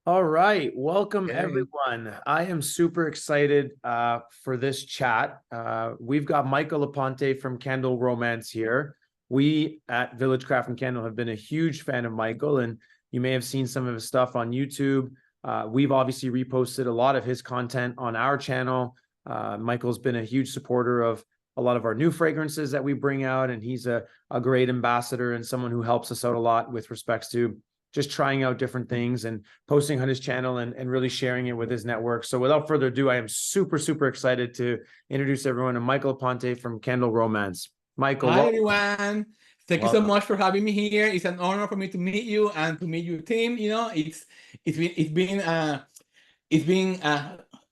All right, welcome Okay. everyone. I am super excited for this chat. We've got Michael Aponte from Candle Romance here. We at Village Craft and Candle have been a huge fan of Michael, and you may have seen some of his stuff on YouTube. We've obviously reposted a lot of his content on our channel. Michael's been a huge supporter of a lot of our new fragrances that we bring out, and he's a great ambassador and someone who helps us out a lot with respects to just trying out different things and posting on his channel and really sharing it with his network. So without further ado, I am super excited to introduce everyone to Michael Aponte from Candle Romance. Michael, Hi, welcome. everyone. Thank you so Welcome. much for having me here. It's an honor for me to meet you and to meet your team. It's been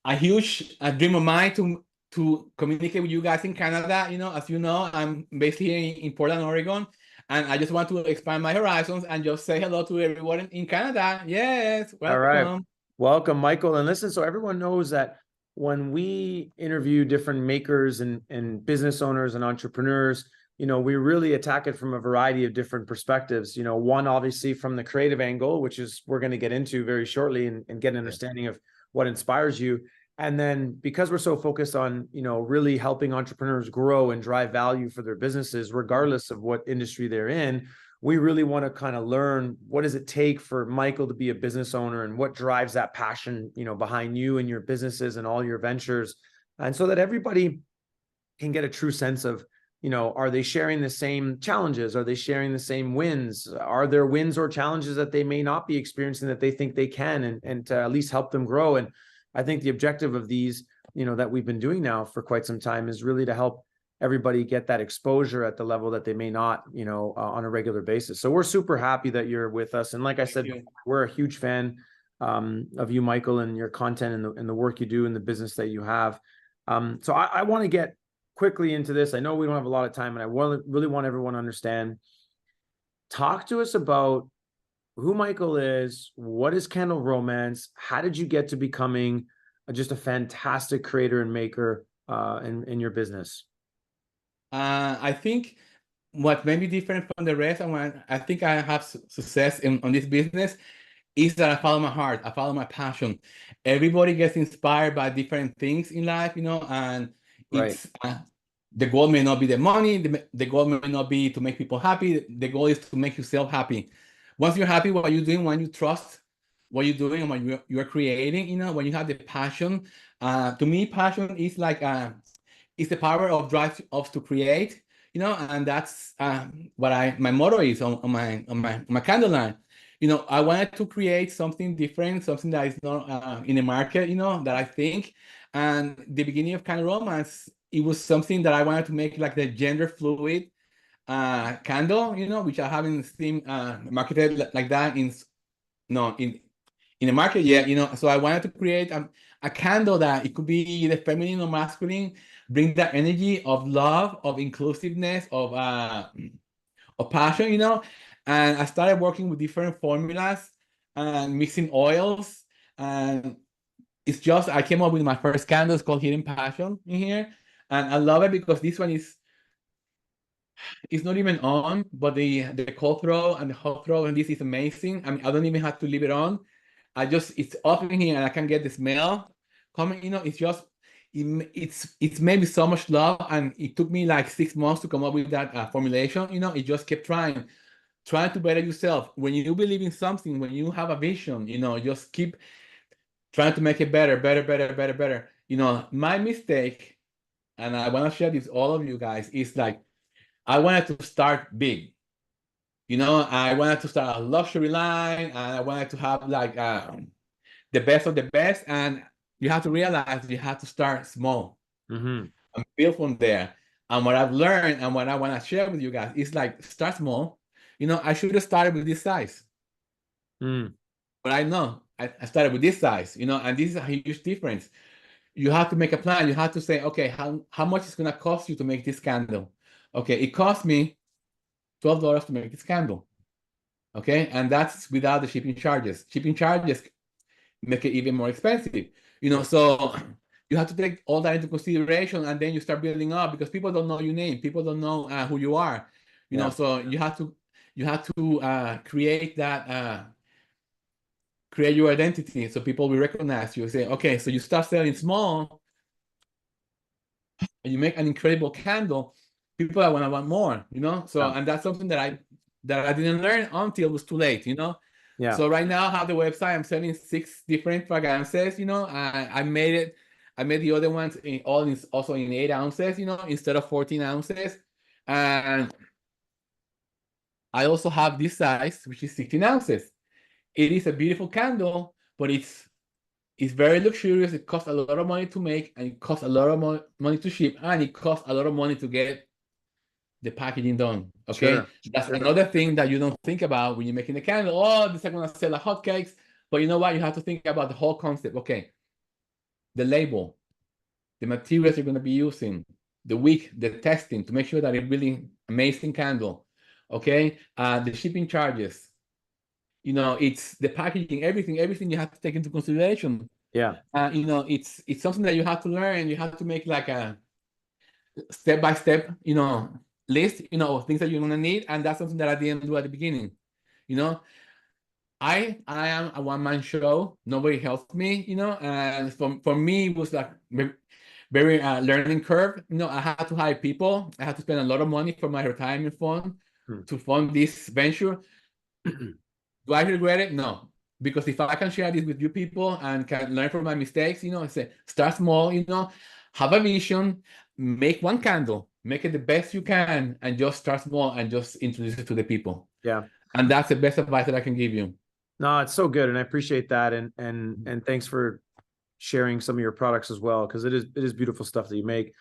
a huge dream of mine to communicate with you guys in Canada. As you know, I'm based here in Portland, Oregon, and I just want to expand my horizons and just say hello to everyone in Canada. Yes, All right. welcome. Welcome, Michael. And listen, so everyone knows that when we interview different makers and business owners and entrepreneurs, we really attack it from a variety of different perspectives. One, obviously, from the creative angle, which is we're going to get into very shortly and get an understanding of what inspires you. And then because we're so focused on, really helping entrepreneurs grow and drive value for their businesses, regardless of what industry they're in, we really want to kind of learn what does it take for Michael to be a business owner and what drives that passion, behind you and your businesses and all your ventures. And so that everybody can get a true sense of, are they sharing the same challenges? Are they sharing the same wins? Are there wins or challenges that they may not be experiencing that they think they can and to at least help them grow? And I think the objective of these, that we've been doing now for quite some time is really to help everybody get that exposure at the level that they may not, on a regular basis. So we're super happy that you're with us. And like I Thank said, you. we're a huge fan of you, Michael, and your content and the work you do and the business that you have. So I want to get quickly into this. I know we don't have a lot of time, and I really want everyone to understand. Talk to us about who Michael is. What is Candle Romance? How did you get to becoming just a fantastic creator and maker in your business? I think what may be different from the rest, and what I think I have success on this business is that I follow my heart, I follow my passion. Everybody gets inspired by different things in life, and Right. it's the goal may not be the money, the goal may not be to make people happy. The goal is to make yourself happy. Once you're happy what you're doing, when you trust what you're doing and what you're creating, when you have the passion. To me, passion is like it's the power of drive of to create, and that's what my motto is on my candle line. I wanted to create something different, something that is not in the market, that I think. And the beginning of Candle Romance, it was something that I wanted to make like the gender fluid candle, which I haven't seen marketed like that no in the market yet, So I wanted to create a candle that it could be either feminine or masculine, bring that energy of love, of inclusiveness, of passion, And I started working with different formulas and mixing oils. And it's just, I came up with my first candle. It's called Hidden Passion in here. And I love it because this one is, it's not even on, but the cold throw and the hot throw and this is amazing. I mean, I don't even have to leave it on. It's up in here and I can get the smell coming, it's just, it's made me so much love. And it took me like 6 months to come up with that formulation, it just kept trying to better yourself. When you believe in something, when you have a vision, just keep trying to make it better, better, better, better, better. My mistake, and I want to share this with all of you guys, is like I wanted to start big. I wanted to start a luxury line, and I wanted to have like the best of the best. And you have to realize you have to start small Mm-hmm. and build from there. And what I've learned and what I want to share with you guys is like start small. I should have started with this size, Mm. but I know I started with this size, and this is a huge difference. You have to make a plan. You have to say, okay, how much is going to cost you to make this candle? Okay, it cost me $12 to make this candle. Okay, and that's without the shipping charges. Shipping charges make it even more expensive. Yeah. So you have to take all that into consideration, and then you start building up because people don't know your name, people don't know who you are. Yeah. So you have to create that create your identity so people will recognize you. Say, okay, so you start selling small and you make an incredible candle, people are gonna want more, you know? So, Yeah. and that's something that I didn't learn until it was too late, you know? Yeah. So right now I have the website, I'm selling 6 different fragrances, you know? I made the other ones also in 8 ounces, you know, instead of 14 ounces. And I also have this size, which is 16 ounces. It is a beautiful candle, but it's very luxurious. It costs a lot of money to make, and it costs a lot of money to ship, and it costs a lot of money to get the packaging done. Okay, Sure. that's Sure. another thing that you don't think about when you're making a candle. Oh, this is gonna sell like hotcakes. But you know what? You have to think about the whole concept. Okay, the label, the materials you're gonna be using, the wick, the testing to make sure that it's really amazing candle. Okay, the shipping charges. You know, it's the packaging, everything you have to take into consideration. Yeah. You know, it's something that you have to learn. You have to make like a step-by-step, you know, list, you know, of things that you're gonna need, and that's something that I didn't do at the beginning. You know, I am a one-man show. Nobody helped me, you know, and for me it was like very learning curve. You know, I had to hire people. I had to spend a lot of money for my retirement fund Hmm. to fund this venture. Do I regret it? No. Because if I can share this with you people and can learn from my mistakes, you know, say start small, you know, have a vision, make one candle, make it the best you can, and just start small and just introduce it to the people. Yeah. And that's the best advice that I can give you. No, it's so good, and I appreciate that, and thanks for sharing some of your products as well, because it is beautiful stuff that you make.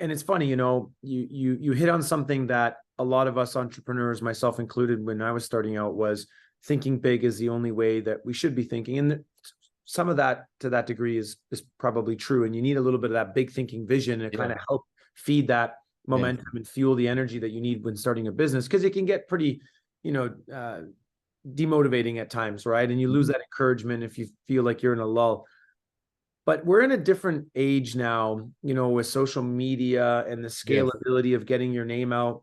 And it's funny, you know, you hit on something that a lot of us entrepreneurs, myself included, when I was starting out, was thinking big is the only way that we should be thinking. And some of that, to that degree, is probably true. And you need a little bit of that big thinking vision to kind of help feed that Yeah. momentum and fuel the energy that you need when starting a business, because it can get pretty, you know, demotivating at times, right? And you lose that encouragement if you feel like you're in a lull. But we're in a different age now, you know, with social media and the Yes. scalability of getting your name out.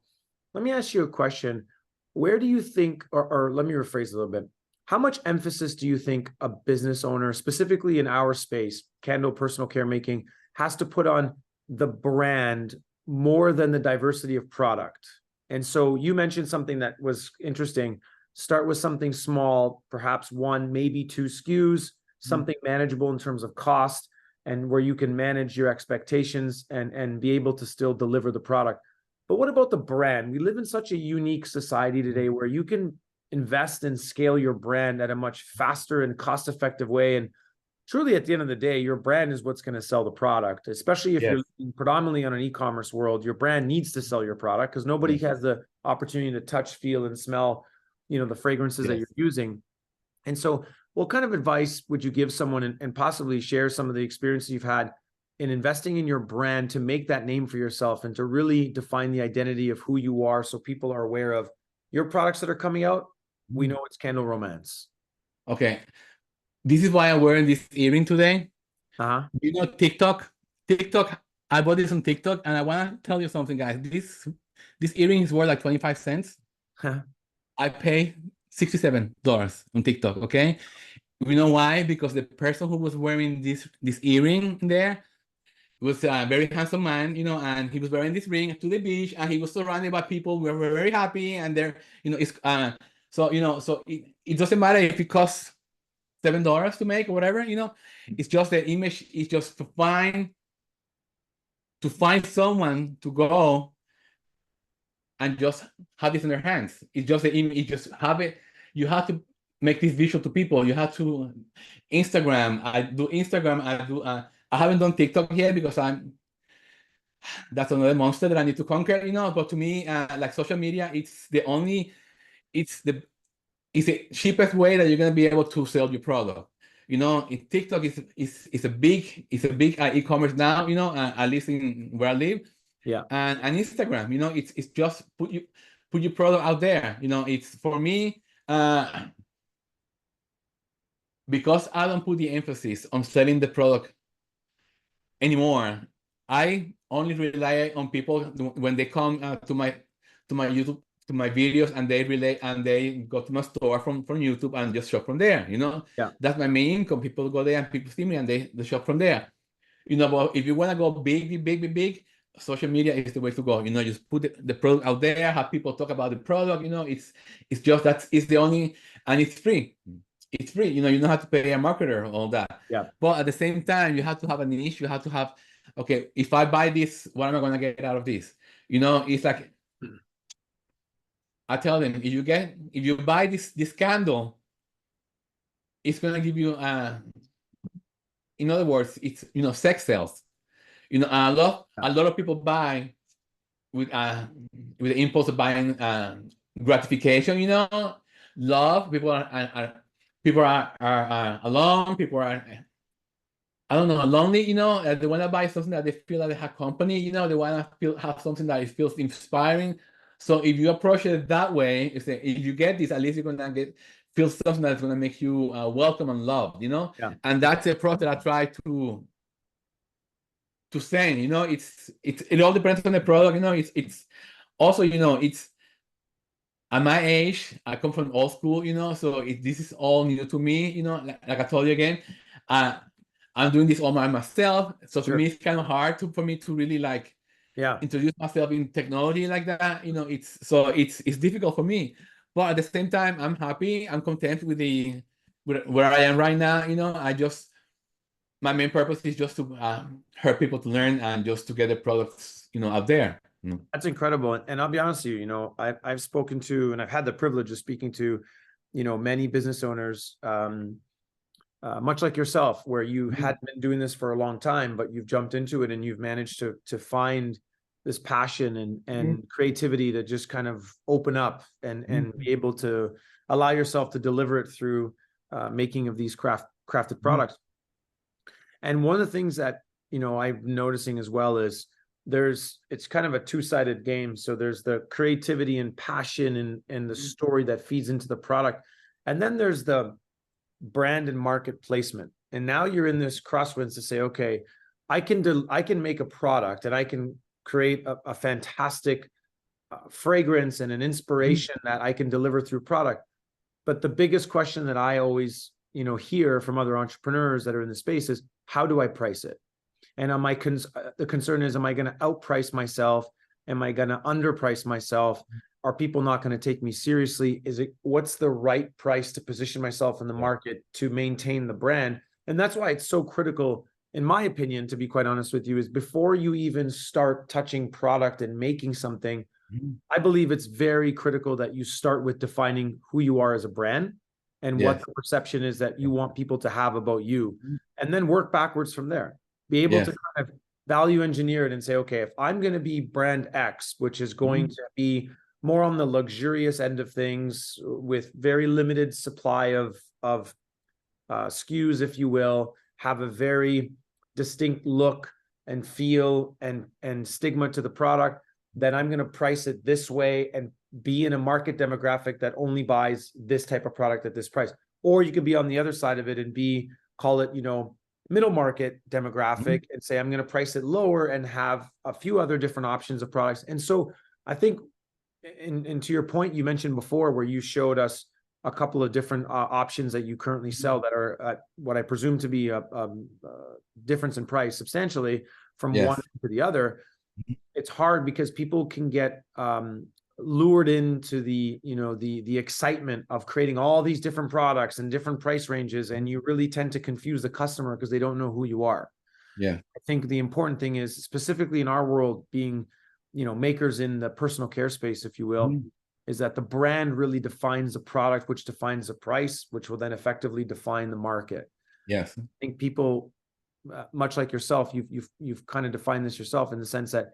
Let me ask you a question. Where do you think, or let me rephrase a little bit, how much emphasis do you think a business owner, specifically in our space, candle personal care making, has to put on the brand more than the diversity of product? And so you mentioned something that was interesting. Start with something small, perhaps 1, maybe 2 SKUs, something manageable in terms of cost, and where you can manage your expectations and be able to still deliver the product. But what about the brand? We live in such a unique society today where you can invest and scale your brand at a much faster and cost-effective way. And truly, at the end of the day, your brand is what's going to sell the product, especially if Yes. you're predominantly on an e-commerce world. Your brand needs to sell your product because nobody Yes. has the opportunity to touch, feel, and smell, you know, the fragrances that Yes. you're using. And so what kind of advice would you give someone, and possibly share some of the experiences you've had in investing in your brand to make that name for yourself and to really define the identity of who you are so people are aware of your products that are coming out? We know it's Candle Romance. Okay. This is why I'm wearing this earring today. Uh-huh. You know, TikTok. TikTok. I bought this on TikTok, and I want to tell you something, guys. This earring is worth like 25 cents. I pay $67 on TikTok. Okay. You know why? Because the person who was wearing this earring there was a very handsome man, you know, and he was wearing this ring to the beach, and he was surrounded by people who were very happy, and they're, you know, it's so you know, so it doesn't matter if it costs $7 to make or whatever, you know, it's just the image. It's just to find someone to go and just have this in their hands. It's just the image. You just have it. You have to make this visual to people. You have to Instagram. I do Instagram. I do. I haven't done TikTok yet because that's another monster that I need to conquer. You know, but to me, like social media, it's it's the cheapest way that you're gonna be able to sell your product. You know, TikTok is a big e-commerce now. You know, at least in where I live. Yeah. And Instagram, you know, it's just put your product out there. You know, it's for me, because I don't put the emphasis on selling the product anymore. I only rely on people when they come to my YouTube to my videos and they relate and they go to my store from YouTube and just shop from there. Yeah. That's my main income. People go there and people see me and they shop from there. But if you want to go big, social media is the way to go. Just put the product out there, have people talk about the product. It's just that it's the only, and it's free. It's free. You don't have to pay a marketer, all that. Yeah. But at the same time, you have to have a niche. You have to have, okay, if I buy this, what am I going to get out of this? It's like, I tell them, if you buy this candle, it's going to give you, in other words, it's, sex sales. A lot of people buy with the impulse of buying gratification. Love. People are alone. People are, I don't know, lonely. They want to buy something that they feel that they have company. They want to have something that feels inspiring. So if you approach it that way, if you get this, at least you're gonna feel something that's gonna make you welcome and loved. Yeah. And that's a process I try to say. It all depends on the product. It's also, it's at my age, I come from old school. So this is all new to me. Like I told you again, I'm doing this all by myself. So for me, it's kind of hard for me to really introduce myself in technology like that. It's difficult for me, but at the same time, I'm happy. I'm content with where I am right now. My main purpose is just to help people to learn and just to get the products out there. That's incredible. And I'll be honest with you, I've spoken to, and I've had the privilege of speaking to, many business owners, much like yourself, where you hadn't been doing this for a long time, but you've jumped into it and you've managed to find this passion and creativity to just kind of open up and be able to allow yourself to deliver it through making of these crafted products. And one of the things that, I'm noticing as well is it's kind of a two-sided game. So there's the creativity and passion and the story that feeds into the product. And then there's the brand and market placement. And now you're in this crosswinds to say, okay, I can make a product and I can create a fantastic fragrance and an inspiration that I can deliver through product. But the biggest question that I always, hear from other entrepreneurs that are in the space is, how do I price it? And the concern is, am I going to outprice myself? Am I going to underprice myself? Are people not going to take me seriously? What's the right price to position myself in the market to maintain the brand? And that's why it's so critical, in my opinion, to be quite honest with you, is before you even start touching product and making something, I believe it's very critical that you start with defining who you are as a brand and what the perception is that you want people to have about you, and then work backwards from there. Be able to kind of value engineer it and say, okay, if I'm going to be brand X, which is going to be more on the luxurious end of things with very limited supply of SKUs, if you will, have a very distinct look and feel and stigma to the product, then I'm going to price it this way and be in a market demographic that only buys this type of product at this price. Or you could be on the other side of it and call it, middle market demographic and say, I'm going to price it lower and have a few other different options of products. And so I think, and to your point, you mentioned before where you showed us a couple of different options that you currently sell that are at what I presume to be a difference in price substantially from one to the other. It's hard because people can get lured into the excitement of creating all these different products and different price ranges, and you really tend to confuse the customer because they don't know who you are. I think the important thing is, specifically in our world, being makers in the personal care space, if you will, is that the brand really defines the product, which defines the price, which will then effectively define the market. I think people, much like yourself, you've kind of defined this yourself in the sense that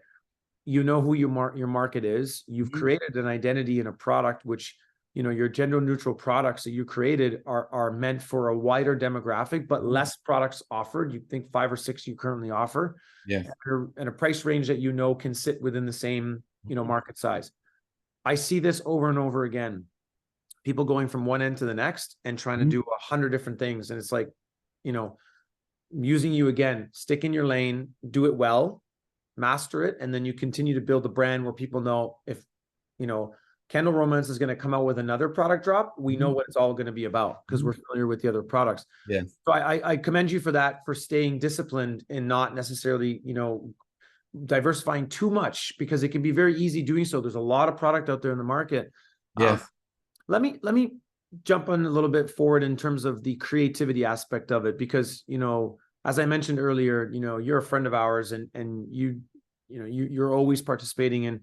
who your market is. You've created an identity in a product, which your gender neutral products that you created are meant for a wider demographic, but less products offered. You think 5 or 6 you currently offer, and a price range that can sit within the same market size. I see this over and over again. People going from one end to the next and trying to do 100 different things, and it's like, using you again. Stick in your lane, do it well, master it, and then you continue to build a brand where people know, if Candle Romance is going to come out with another product drop, we know what it's all going to be about because we're familiar with the other products. Yes. So I commend you for that, for staying disciplined and not necessarily, diversifying too much, because it can be very easy doing so. There's a lot of product out there in the market. Yes. Let me jump on a little bit forward in terms of the creativity aspect of it, because, as I mentioned earlier, you're a friend of ours, and you're always participating and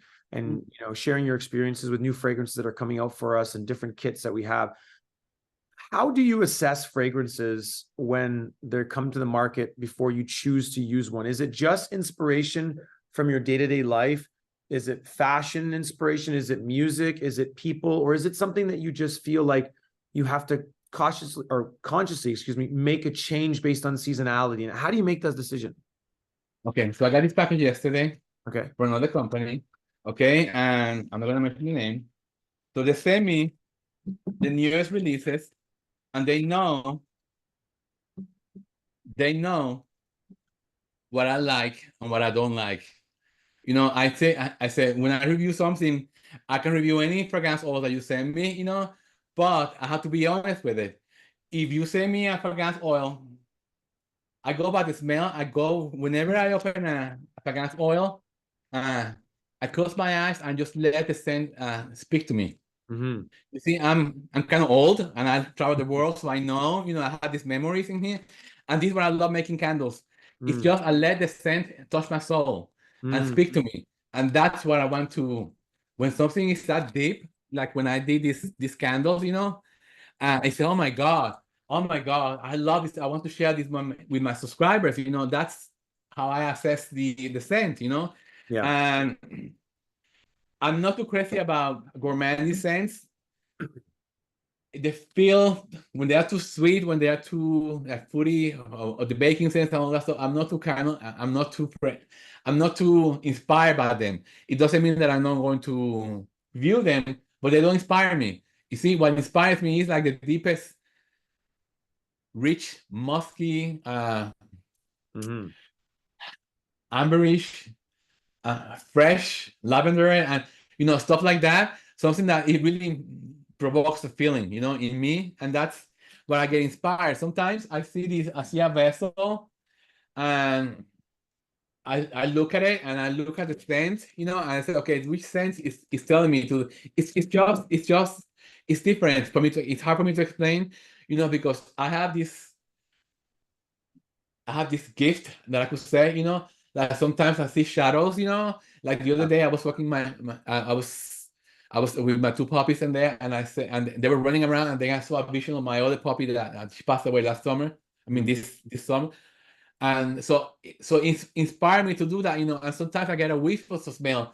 sharing your experiences with new fragrances that are coming out for us and different kits that we have. How do you assess fragrances when they come to the market before you choose to use one? Is it just inspiration from your day-to-day life? Is it fashion inspiration? Is it music? Is it people? Or is it something that you just feel like you have to consciously, make a change based on seasonality? And how do you make that decision? Okay, so I got this package yesterday Okay. for another company. Okay, and I'm not gonna mention the name. So they send me the newest releases, and they know what I like and what I don't like. I say when I review something, I can review any fragrance oil that you send me, but I have to be honest with it. If you send me a fragrance oil, I go by the smell. I go whenever I open a fragrance oil, I close my eyes and just let the scent speak to me. Mm-hmm. You see, I'm kind of old and I travel the world, so I know, I have these memories in here. And this is what I love making candles. It's just I let the scent touch my soul and speak to me. And that's what I want to, when something is that deep, like when I did these candles, I say, oh my God, I love this. I want to share this with my subscribers. That's how I assess the scent, Yeah. And I'm not too crazy about gourmet scents. They feel when they are too sweet, when they are too fruity, or the baking scents and all that stuff. I'm not too inspired by them. It doesn't mean that I'm not going to view them, but they don't inspire me. You see, what inspires me is like the deepest, rich, musky, amberish, fresh lavender, and stuff like that. Something that it really provokes a feeling, in me, and that's where I get inspired. Sometimes I see a vessel, and I look at it, and I look at the scent, and I say, okay, which scent is telling me to? It's different for me to. It's hard for me to explain, because I have this gift that I could say, that sometimes I see shadows, like the other day I was walking I was with my two puppies in there, and and they were running around, and then I saw a vision of my other puppy that she passed away last summer. I mean, this summer. And so it inspired me to do that, and sometimes I get a whiff of smell,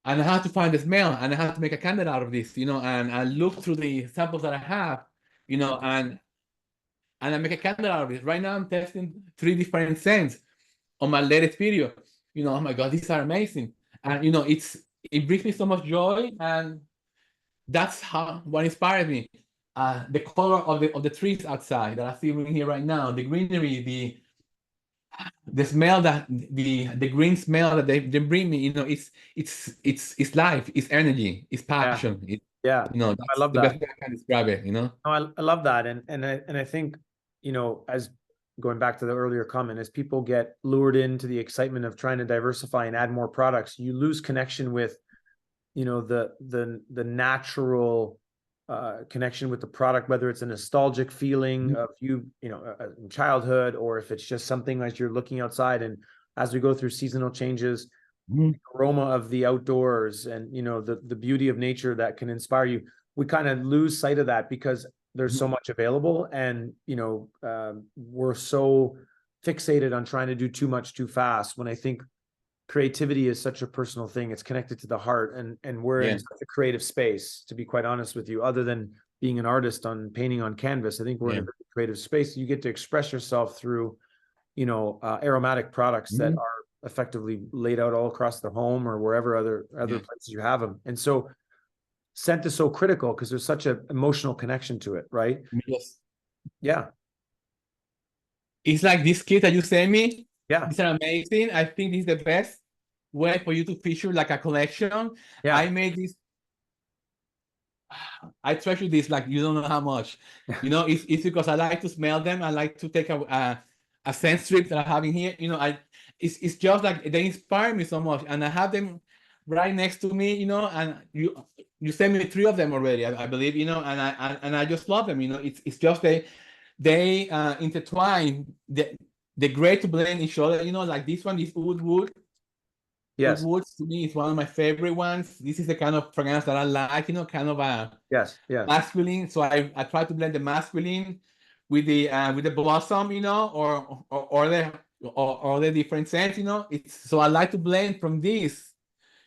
and I have to find the smell, and I have to make a candle out of this, and I look through the samples that I have, and I make a candle out of it. Right now, I'm testing 3 different scents on my latest video. Oh my God, these are amazing. And it brings me so much joy, and that's what inspires me. The color of the trees outside that I see in here right now, the greenery, the smell that the green smell that they bring me, it's life, it's energy, it's Yeah. passion. Yeah. I That's love the that. best way I can describe it. No, I love that. And I think, as going back to the earlier comment, as people get lured into the excitement of trying to diversify and add more products, you lose connection with, the natural connection with the product, whether it's a nostalgic feeling of in childhood, or if it's just something as you're looking outside. And as we go through seasonal changes, the aroma of the outdoors and, the beauty of nature that can inspire you, we kind of lose sight of that because there's so much available. And, we're so fixated on trying to do too much too fast, when I think creativity is such a personal thing. It's connected to the heart, and we're in such a creative space, to be quite honest with you. Other than being an artist on painting on canvas, I think we're in a very creative space. You get to express yourself through, aromatic products that are effectively laid out all across the home or wherever other places you have them. And so scent is so critical because there's such an emotional connection to it, right? Yes. Yeah. It's like this kit that you sent me. Yeah. These are amazing. I think this is the best way for you to feature like a collection. Yeah. I made this I treasure this like you don't know how much. You know, it's because I like to smell them. I like to take a scent strip that I have in here. You know, it's just like they inspire me so much, and I have them right next to me. You know, and you sent me three of them already, I believe. You know, and I just love them. You know, it's just they intertwine. They're great to blend each other. You know, like this one is wood. Yes, Woodwoods to me is one of my favorite ones. This is the kind of fragrance that I like, you know, kind of a yes, yes. masculine. So I try to blend the masculine with the blossom, you know, or the different scents, you know. It's so I like to blend from this,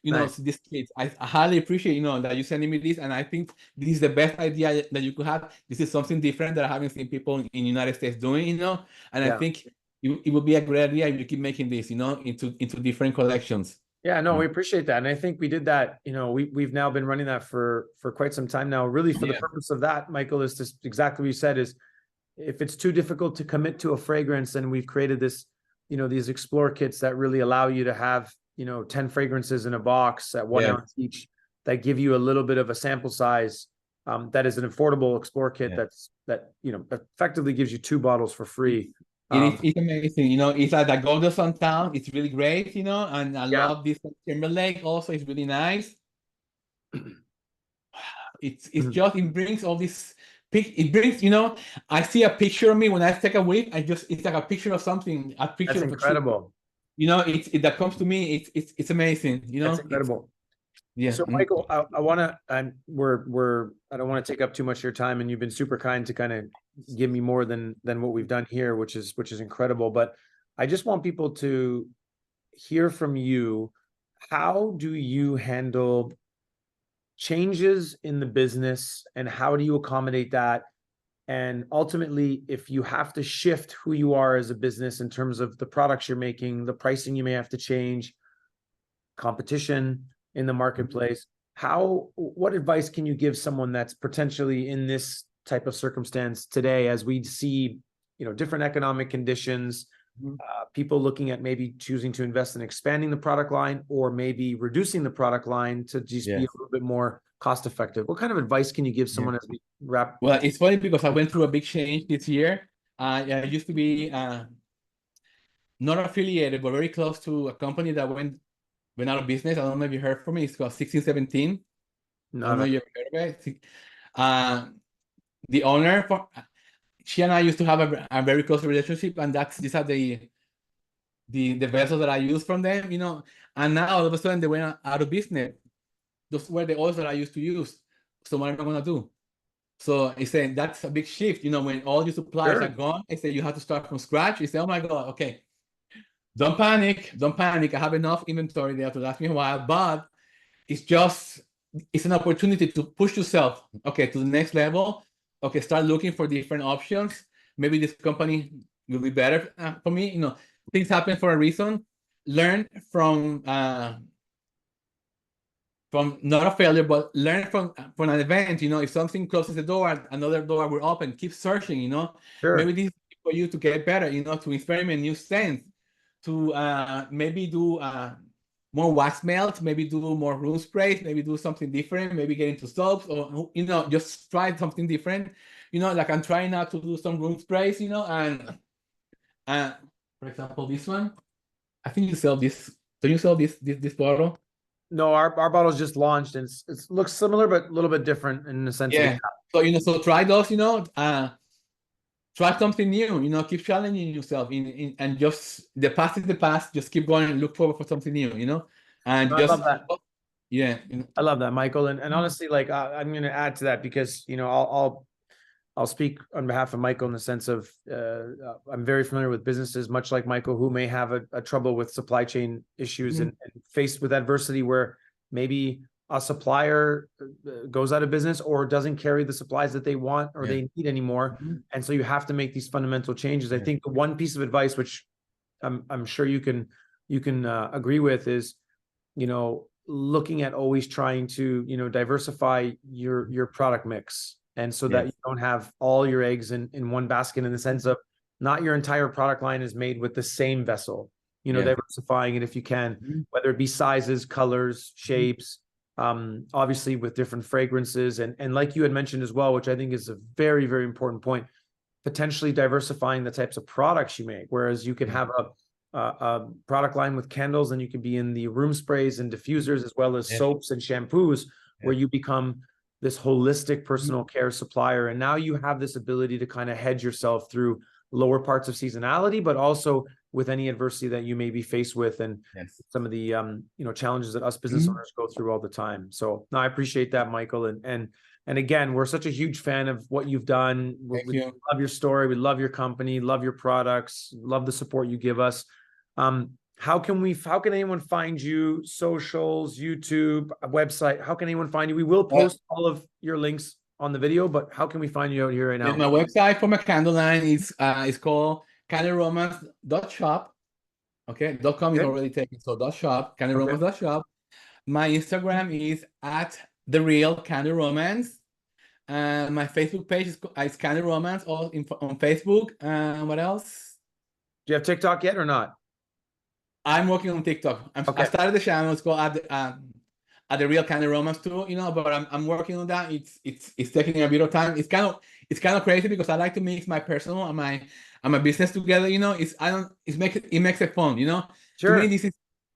you know, Nice. so this kit. I highly appreciate, you know, that you sending me this, and I think this is the best idea that you could have. This is something different that I haven't seen people in United States doing, you know, and I Yeah. think it would be a great idea if you keep making this, you know, into different collections. Yeah, no, Mm. we appreciate that. And I think we did that, we've now been running that for quite some time now. Really for the Yeah. purpose of that, Michael, is just exactly what you said is if it's too difficult to commit to a fragrance, then we've created this, these explore kits that really allow you to have, 10 fragrances in a box at 1 ounce each that give you a little bit of a sample size. That is an affordable explore kit Yeah. that effectively gives you 2 bottles for free. It's amazing, you know. It's like the Golden Sun Town. It's really great, you know, and I Yeah. love this Timberlake also. It's really nice. It's Mhm. just it brings all this it brings, you know, I see a picture of me when I take a whiff. It's like a picture of something, a picture That's of a tree. incredible. You know, that comes to me. It's amazing, you That's know. It's incredible. yeah. So Michael, I want to, I don't want to take up too much of your time, and you've been super kind to kind of give me more than what we've done here, which is incredible. But I just want people to hear from you. How do you handle changes in the business, and how do you accommodate that? And ultimately, if you have to shift who you are as a business in terms of the products you're making, the pricing you may have to change, competition in the marketplace, what advice can you give someone that's potentially in this type of circumstance today, as we see, different economic conditions, people looking at maybe choosing to invest in expanding the product line or maybe reducing the product line to just be a little bit more cost effective? What kind of advice can you give someone as we wrap? Well, it's funny because I went through a big change this year. I used to be not affiliated, but very close to a company that went out of business. I don't know if you heard from me. It's called 1617. I don't know No, if you ever heard of it. The owner, she and I used to have a very close relationship, and these are the vessels that I use from them, you know. And now all of a sudden they went out of business. Those were the oils that I used to use. So what am I gonna do? So I said that's a big shift, you know, when all your suppliers are sure, gone. I said you have to start from scratch. You say, oh my God, okay, don't panic, don't panic. I have enough inventory there to last me a while, but it's an opportunity to push yourself, okay, to the next level. Okay, start looking for different options. Maybe this company will be better for me. You know, things happen for a reason. Learn from not a failure, but learn from an event. You know, if something closes the door, another door will open. Keep searching. You know, maybe sure, this is for you to get better. You know, to experiment new scents, to maybe do more wax melt, maybe do more room sprays, maybe do something different, maybe get into soaps, or you know, just try something different. You know, like I'm trying now to do some room sprays. You know, and for example, this one, I think you sell this. Do you sell this bottle? no, our bottle's just launched, and it looks similar but a little bit different in the sense of the Yeah. So you know, so try those. You know, try something new. You know, keep challenging yourself. And just the past is the past. Just keep going and look forward for something new. You know, and I love just that. yeah. I love that, Michael. And honestly, like I'm going to add to that because I'll speak on behalf of Michael in the sense of I'm very familiar with businesses, much like Michael, who may have a trouble with supply chain issues and faced with adversity where maybe a supplier goes out of business or doesn't carry the supplies that they want or they need anymore. And so you have to make these fundamental changes. I think the one piece of advice, which I'm sure you can agree with, is looking at always trying to diversify your product mix, and so that you don't have all your eggs in one basket, in the sense of not your entire product line is made with the same vessel, diversifying it if you can, whether it be sizes, colors, shapes, obviously with different fragrances, and like you had mentioned as well, which I think is a very, very important point, potentially diversifying the types of products you make. Whereas you can have a product line with candles, and you can be in the room sprays and diffusers, as well as soaps and shampoos, where you become this holistic personal care supplier. And now you have this ability to kind of hedge yourself through lower parts of seasonality, but also with any adversity that you may be faced with, and some of the challenges that us business owners go through all the time. So no, I appreciate that, Michael. And again, we're such a huge fan of what you've done. We love your story. We love your company, love your products, love the support you give us. How can anyone find you? Socials, YouTube, website, how can anyone find you? We will post all of your links on the video, but how can we find you out here right now? My website for my candle line is called candleromance.shop. Okay, .com is already taken, so .shop, candleromance.shop. My Instagram is @TheRealCandleRomance. My Facebook page is Candle Romance, all on Facebook. What else? Do you have TikTok yet or not? I'm working on TikTok. I started the channel. It's called at the Real Candle Romance too, but I'm working on that. It's taking a bit of time. It's kind of crazy because I like to mix my personal and my business together. It makes it fun. Sure. To me,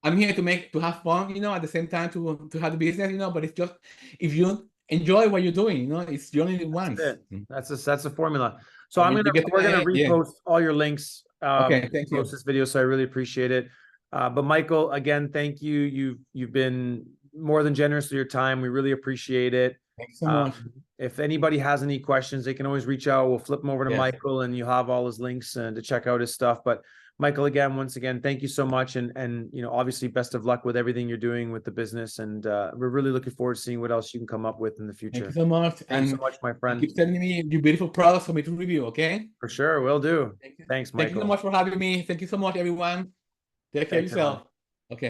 I'm here to have fun. At the same time to have the business. But it's just, if you enjoy what you're doing, it's you only live once. That's the formula. So we're gonna repost all your links. Okay, thank you. Post this video, so I really appreciate it. But Michael, again, thank you. You've been more than generous with your time. We really appreciate it. Thanks so much. If anybody has any questions, they can always reach out. We'll flip them over to Michael, and you'll have all his links to check out his stuff. But Michael, once again, thank you so much. And obviously best of luck with everything you're doing with the business. And we're really looking forward to seeing what else you can come up with in the future. Thank you so much. Thanks so much, my friend. Keep sending me your beautiful products for me to review, okay? For sure, will do. Thanks, Michael. Thank you so much for having me. Thank you so much, everyone. Take care of yourself.